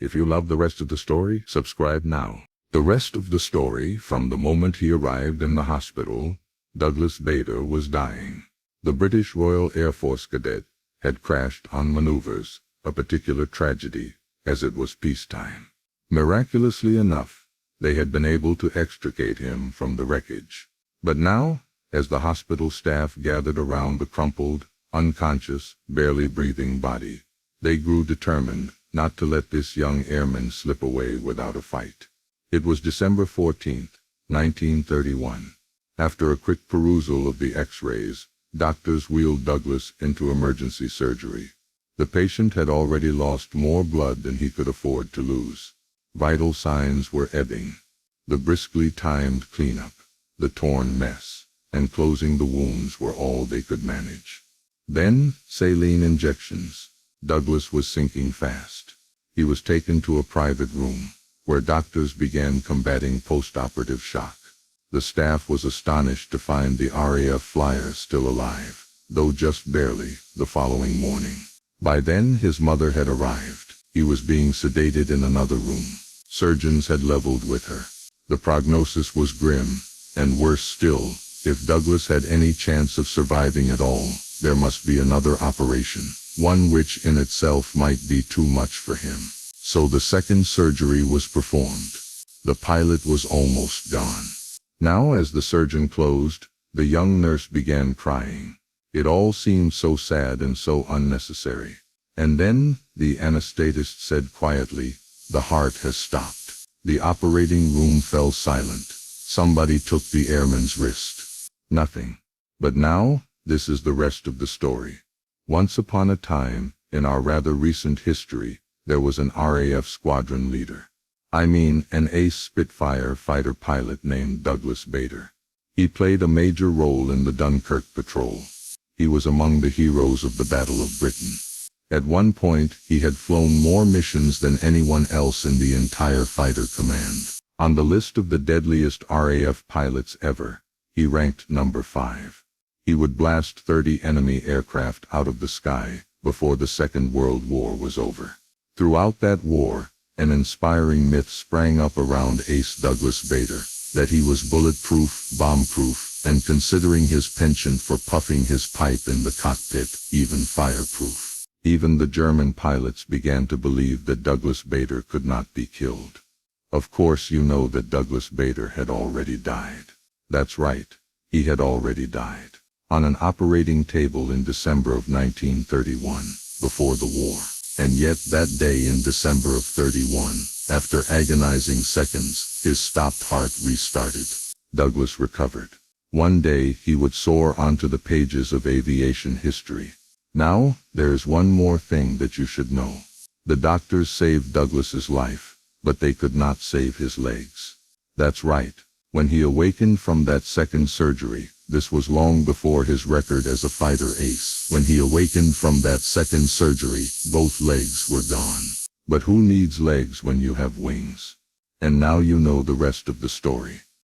If you love the rest of the story, subscribe now. The rest of the story, from the moment he arrived in the hospital, Douglas Bader was dying. The British Royal Air Force cadet had crashed on maneuvers, a particular tragedy, as it was peacetime. Miraculously enough, they had been able to extricate him from the wreckage. But now, as the hospital staff gathered around the crumpled, unconscious, barely breathing body, they grew determined not to let this young airman slip away without a fight. It was December 14th, 1931. After a quick perusal of the X-rays, doctors wheeled Douglas into emergency surgery. The patient had already lost more blood than he could afford to lose. Vital signs were ebbing. The briskly timed cleanup, the torn mess, and closing the wounds were all they could manage. Then, saline injections. Douglas was sinking fast. He was taken to a private room, where doctors began combating post-operative shock. The staff was astonished to find the RAF flyer still alive, though just barely, the following morning. By then his mother had arrived. He was being sedated in another room. Surgeons had leveled with her. The prognosis was grim, and worse still, if Douglas had any chance of surviving at all, there must be another operation, one which in itself might be too much for him. So the second surgery was performed. The pilot was almost gone. Now as the surgeon closed, the young nurse began crying. It all seemed so sad and so unnecessary. And then, the anesthetist said quietly, "The heart has stopped." The operating room fell silent. Somebody took the airman's wrist. Nothing. But now, this is the rest of the story. Once upon a time, in our rather recent history, there was an RAF squadron leader. I mean, an ace Spitfire fighter pilot named Douglas Bader. He played a major role in the Dunkirk patrol. He was among the heroes of the Battle of Britain. At one point, he had flown more missions than anyone else in the entire fighter command. On the list of the deadliest RAF pilots ever, he ranked number 5. He would blast 30 enemy aircraft out of the sky before the Second World War was over. Throughout that war, an inspiring myth sprang up around Ace Douglas Bader, that he was bulletproof, bomb-proof, and considering his penchant for puffing his pipe in the cockpit, even fireproof. Even the German pilots began to believe that Douglas Bader could not be killed. Of course you know that Douglas Bader had already died. That's right, he had already died. On an operating table in December of 1931, before the war. And yet that day in December of 31, after agonizing seconds, his stopped heart restarted. Douglas recovered. One day he would soar onto the pages of aviation history. Now, there's one more thing that you should know. The doctors saved Douglas's life, but they could not save his legs. That's right. When he awakened from that second surgery, this was long before his record as a fighter ace. When he awakened from that second surgery, both legs were gone. But who needs legs when you have wings? And now you know the rest of the story.